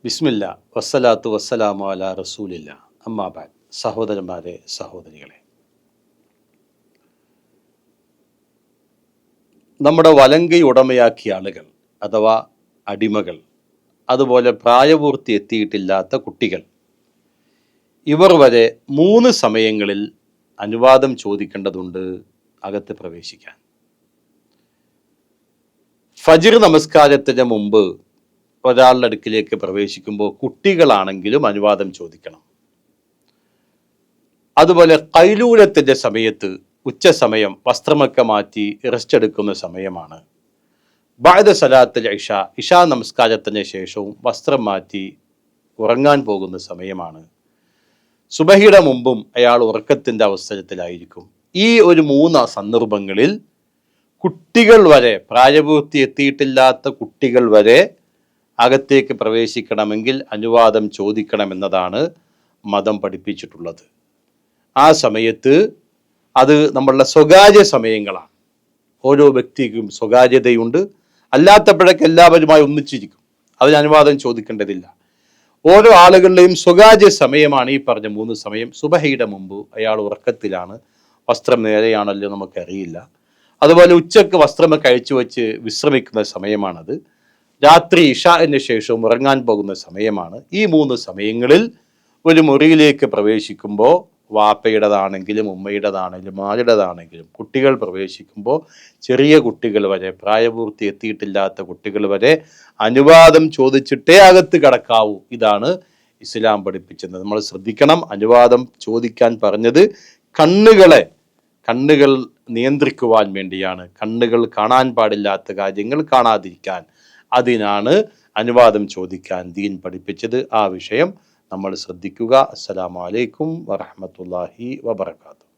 ബിസ്മില്ല വസ്സലാത്തു വസ്സലാമു അലാ റസൂലില്ല അമ്മാബാദ്. സഹോദരന്മാരെ, സഹോദരികളെ, നമ്മുടെ വലങ്കൈ ഉടമയാക്കിയ ആളുകൾ അഥവാ അടിമകൾ, അതുപോലെ പ്രായപൂർത്തി എത്തിയിട്ടില്ലാത്ത കുട്ടികൾ, ഇവർ വരെ 3 സമയങ്ങളിൽ അനുവാദം ചോദിക്കേണ്ടതുണ്ട് അകത്ത് പ്രവേശിക്കാൻ. ഫജ്ർ നമസ്കാരത്തിന് മുമ്പ് ഒരാളുടെ അടുക്കിലേക്ക് പ്രവേശിക്കുമ്പോൾ കുട്ടികളാണെങ്കിലും അനുവാദം ചോദിക്കണം. അതുപോലെ ഖൈലൂലത്തിന്റെ സമയത്ത്, ഉച്ച സമയം, വസ്ത്രമൊക്കെ മാറ്റി റെസ്റ്റ് എടുക്കുന്ന സമയമാണ്. ബഅദ സലാത്തുൽ ഇഷാ നമസ്കാരത്തിന് ശേഷവും വസ്ത്രം മാറ്റി ഉറങ്ങാൻ പോകുന്ന സമയമാണ്. സുബഹിയുടെ മുമ്പും അയാൾ ഉറക്കത്തിന്റെ അവസരത്തിലായിരിക്കും. ഈ ഒരു 3 സന്ദർഭങ്ങളിൽ കുട്ടികൾ വരെ, പ്രായപൂർത്തി എത്തിയിട്ടില്ലാത്ത കുട്ടികൾ വരെ അകത്തേക്ക് പ്രവേശിക്കണമെങ്കിൽ അനുവാദം ചോദിക്കണമെന്നതാണ് മതം പഠിപ്പിച്ചിട്ടുള്ളത്. ആ സമയത്ത് അത് നമ്മളുടെ സ്വകാര്യ സമയങ്ങളാണ്. ഓരോ വ്യക്തിക്കും സ്വകാര്യതയുണ്ട്. അല്ലാത്തപ്പോഴൊക്കെ എല്ലാവരുമായി ഒന്നിച്ചിരിക്കും, അതിന് അനുവാദം ചോദിക്കേണ്ടതില്ല. ഓരോ ആളുകളുടെയും സ്വകാര്യ സമയമാണ് ഈ പറഞ്ഞ 3 സമയം. സുബഹയുടെ മുമ്പ് അയാൾ ഉറക്കത്തിലാണ്, വസ്ത്രം നേരെയാണല്ലോ നമുക്കറിയില്ല. അതുപോലെ ഉച്ചക്ക് വസ്ത്രമൊക്കെ അഴിച്ചു വെച്ച് വിശ്രമിക്കുന്ന സമയമാണത്. രാത്രി ഇഷാന് ശേഷവും ഉറങ്ങാൻ പോകുന്ന സമയമാണ്. ഈ 3 സമയങ്ങളിൽ ഒരു മുറിയിലേക്ക് പ്രവേശിക്കുമ്പോൾ, വാപ്പയുടേതാണെങ്കിലും ഉമ്മയുടേതാണെങ്കിലും ആരുടേതാണെങ്കിലും, കുട്ടികൾ പ്രവേശിക്കുമ്പോൾ ചെറിയ കുട്ടികൾ വരെ, പ്രായപൂർത്തി എത്തിയിട്ടില്ലാത്ത കുട്ടികൾ വരെ അനുവാദം ചോദിച്ചിട്ടേ അകത്ത് കടക്കാവൂ. ഇതാണ് ഇസ്ലാം പഠിപ്പിച്ചത്. നമ്മൾ ശ്രദ്ധിക്കണം. അനുവാദം ചോദിക്കാൻ പറഞ്ഞത് കണ്ണുകൾ നിയന്ത്രിക്കുവാൻ വേണ്ടിയാണ്. കണ്ണുകൾ കാണാൻ പാടില്ലാത്ത കാര്യങ്ങൾ കാണാതിരിക്കാൻ, അതിനാണ് അനുവാദം ചോദിക്കാൻ ദീൻ പഠിപ്പിച്ചത്. ആ വിഷയം നമ്മൾ ശ്രദ്ധിക്കുക. അസ്സലാമു അലൈക്കും വറഹ്മത്തുള്ളാഹി വബറകാതുഹു.